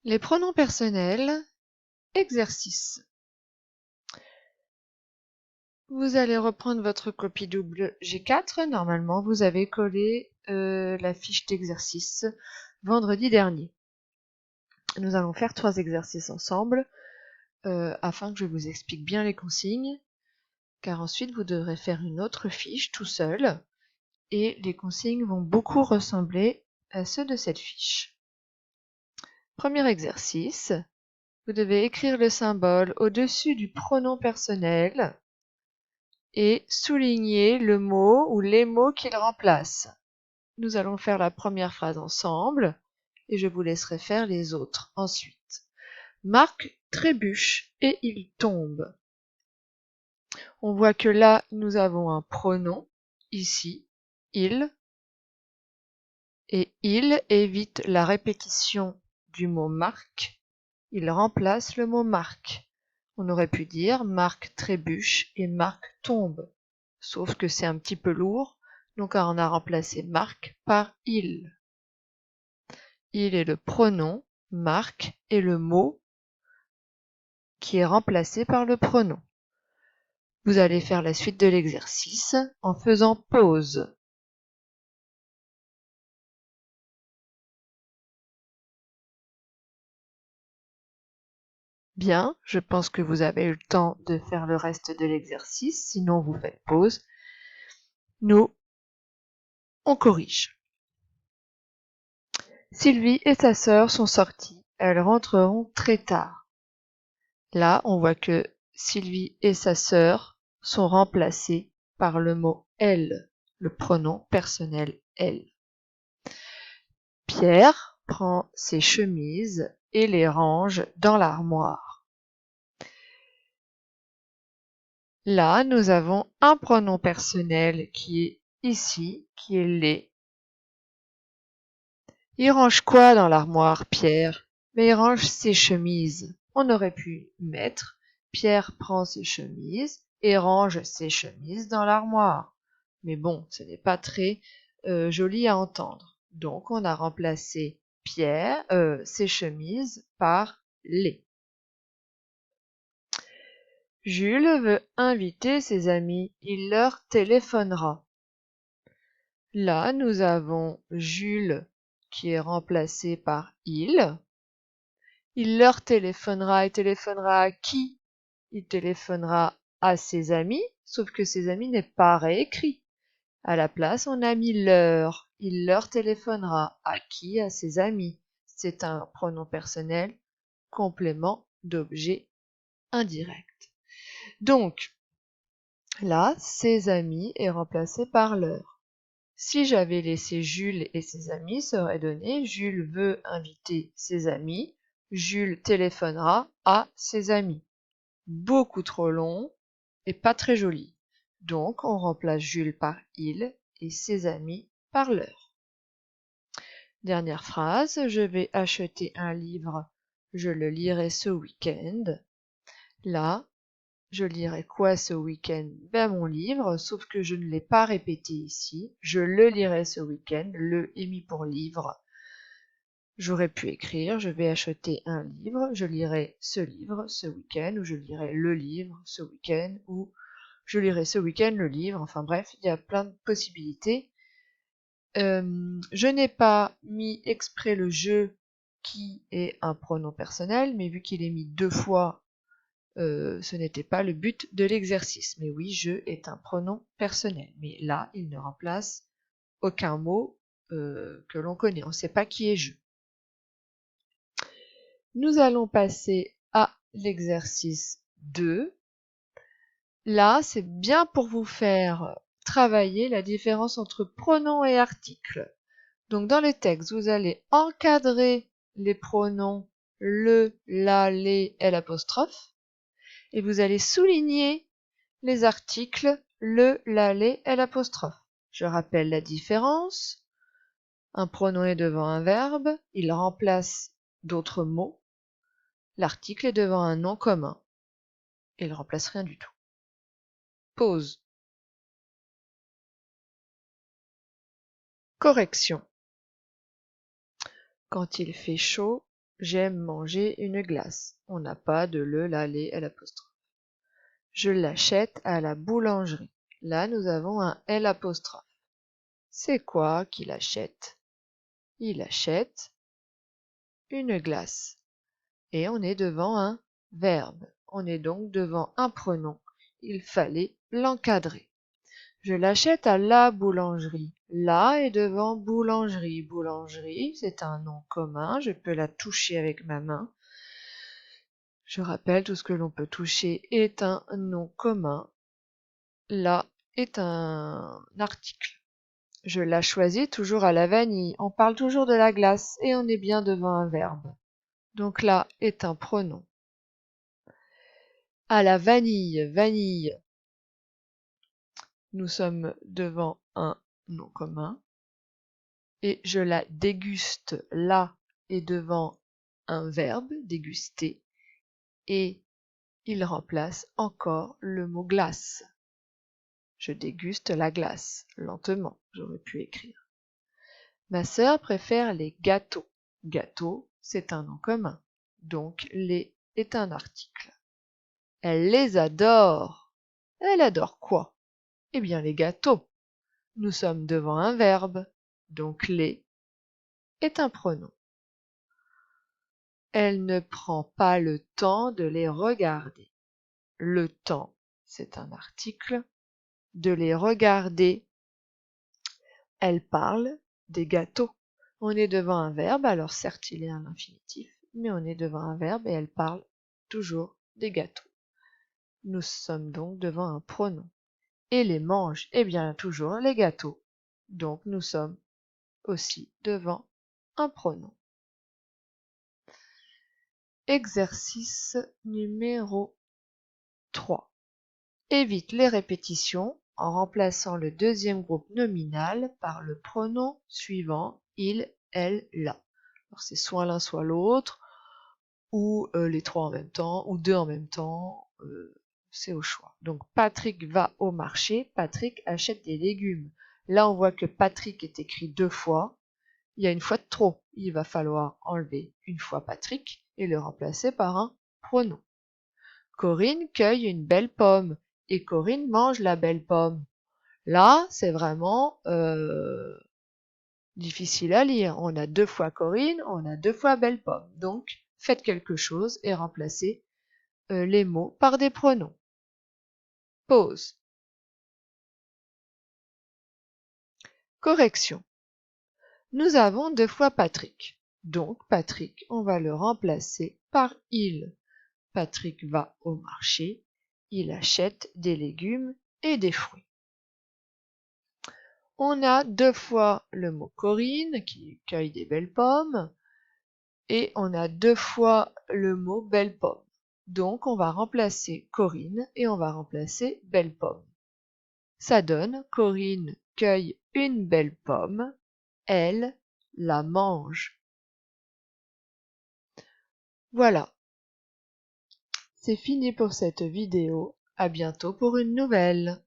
Les pronoms personnels, exercice. Vous allez reprendre votre copie double G4. Normalement, vous avez collé la fiche d'exercice vendredi dernier. Nous allons faire 3 exercices ensemble afin que je vous explique bien les consignes, car ensuite vous devrez faire une autre fiche tout seul et les consignes vont beaucoup ressembler à ceux de cette fiche. Premier exercice, vous devez écrire le symbole au-dessus du pronom personnel et souligner le mot ou les mots qu'il remplace. Nous allons faire la première phrase ensemble et je vous laisserai faire les autres ensuite. Marc trébuche et il tombe. On voit que là, nous avons un pronom, ici, il, et il évite la répétition du mot Marc. Il remplace le mot Marc. On aurait pu dire Marc trébuche et Marc tombe. Sauf que c'est un petit peu lourd, donc on a remplacé Marc par il. Il est le pronom, Marc est le mot qui est remplacé par le pronom. Vous allez faire la suite de l'exercice en faisant pause. Bien, je pense que vous avez eu le temps de faire le reste de l'exercice, sinon vous faites pause. Nous, on corrige. Sylvie et sa sœur sont sorties, elles rentreront très tard. Là, on voit que Sylvie et sa sœur sont remplacées par le mot elle, le pronom personnel elle. Pierre prend ses chemises et les range dans l'armoire. Là, nous avons un pronom personnel qui est ici, qui est les. Il range quoi dans l'armoire, Pierre? Mais il range ses chemises. On aurait pu mettre Pierre prend ses chemises et range ses chemises dans l'armoire. Mais bon, ce n'est pas très joli à entendre. Donc on a remplacé Pierre, ses chemises par les. Jules veut inviter ses amis, il leur téléphonera. Là, nous avons Jules qui est remplacé par il. Il leur téléphonera et téléphonera à qui? Il téléphonera à ses amis, sauf que ses amis n'est pas réécrit. À la place, on a mis leur. Il leur téléphonera à qui? À ses amis. C'est un pronom personnel, complément d'objet indirect. Donc, là, ses amis est remplacé par leur. Si j'avais laissé Jules et ses amis, ça aurait donné Jules veut inviter ses amis, Jules téléphonera à ses amis. Beaucoup trop long et pas très joli. Donc on remplace Jules par il et ses amis par leur. Dernière phrase, je vais acheter un livre, je le lirai ce week-end. Là, je lirai quoi ce week-end? Ben mon livre, sauf que je ne l'ai pas répété ici. Je le lirai ce week-end, le est mis pour livre. J'aurais pu écrire, je vais acheter un livre, je lirai ce week-end, ou je lirai le livre ce week-end, ou je lirai ce week-end le livre, enfin bref, il y a plein de possibilités. Je n'ai pas mis exprès le je qui est un pronom personnel, mais vu qu'il est mis 2 fois, ce n'était pas le but de l'exercice. Mais oui, je est un pronom personnel. Mais là, il ne remplace aucun mot que l'on connaît. On ne sait pas qui est je. Nous allons passer à l'exercice 2. Là, c'est bien pour vous faire travailler la différence entre pronom et article. Donc dans les textes, vous allez encadrer les pronoms le, la, les, l'apostrophe et vous allez souligner les articles le, la, les, l'apostrophe. Je rappelle la différence. Un pronom est devant un verbe, il remplace d'autres mots. L'article est devant un nom commun. Il ne remplace rien du tout. Pause. Correction. Quand il fait chaud, J'aime manger une glace. On n'a pas de le, la, les, L'. Je l'achète à la boulangerie. Là, nous avons un L'. C'est quoi qu'il achète? Il achète une glace. Et on est devant un verbe. On est donc devant un pronom. Il fallait l'encadrer. Je l'achète à la boulangerie. La est devant boulangerie. Boulangerie, c'est un nom commun. Je peux la toucher avec ma main. Je rappelle, tout ce que l'on peut toucher est un nom commun. La est un article. Je la choisis toujours à la vanille. On parle toujours de la glace et on est bien devant un verbe. Donc là est un pronom. À la vanille, vanille. Nous sommes devant un nom commun. Et je la déguste. Là est devant un verbe, déguster. Et il remplace encore le mot glace. Je déguste la glace. Lentement, j'aurais pu écrire. Ma sœur préfère les gâteaux. Gâteau, c'est un nom commun. Donc, les est un article. Elle les adore. Elle adore quoi? Eh bien, les gâteaux. Nous sommes devant un verbe. Donc, les est un pronom. Elle ne prend pas le temps de les regarder. Le temps, c'est un article. De les regarder. Elle parle des gâteaux. On est devant un verbe, alors certes il est un infinitif, mais on est devant un verbe et elle parle toujours des gâteaux. Nous sommes donc devant un pronom. Et les mange, eh bien toujours les gâteaux. Donc nous sommes aussi devant un pronom. Exercice numéro 3. Évite les répétitions en remplaçant le deuxième groupe nominal par le pronom suivant il, elle, la. Alors c'est soit l'un soit l'autre, ou les trois en même temps, ou deux en même temps, c'est au choix. Donc Patrick va au marché, Patrick achète des légumes. Là on voit que Patrick est écrit 2 fois, il y a une fois de trop. Il va falloir enlever une fois Patrick et le remplacer par un pronom. Corinne cueille une belle pomme et Corinne mange la belle pomme. Là, c'est vraiment difficile à lire. On a 2 fois Corinne, on a 2 fois belle pomme. Donc, faites quelque chose et remplacez les mots par des pronoms. Pause. Correction. Nous avons 2 fois Patrick. Donc, Patrick, on va le remplacer par il. Patrick va au marché, il achète des légumes et des fruits. On a 2 fois le mot Corinne qui cueille des belles pommes et on a 2 fois le mot belle pomme. Donc on va remplacer Corinne et on va remplacer belle pomme. Ça donne Corinne cueille une belle pomme, elle la mange. Voilà, c'est fini pour cette vidéo. À bientôt pour une nouvelle.